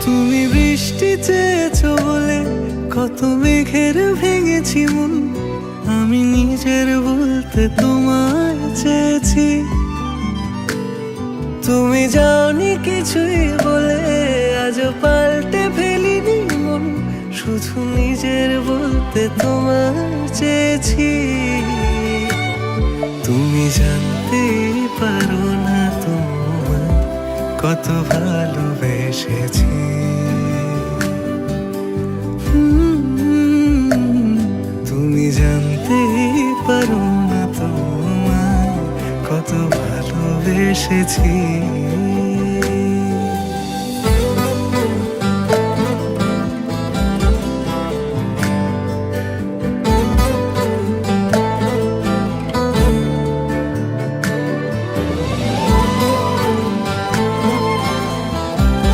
তুমি বৃষ্টি চেয়েছো বলে কত মেঘের ভেঙেছি মন, আমি নিজের বলতে তোমায় চেয়েছি। তুমি যাওনি কিছুই বলে আজও পাল্টে ফেলিনি মন, শুধু নিজের বলতে তোমায় চেয়েছি। তুমি জানতেই পারো না তোমায় কত ভালোবেসেছি। তুমি জানতেই পারো না তোমায় কত ভালোবেসেছি।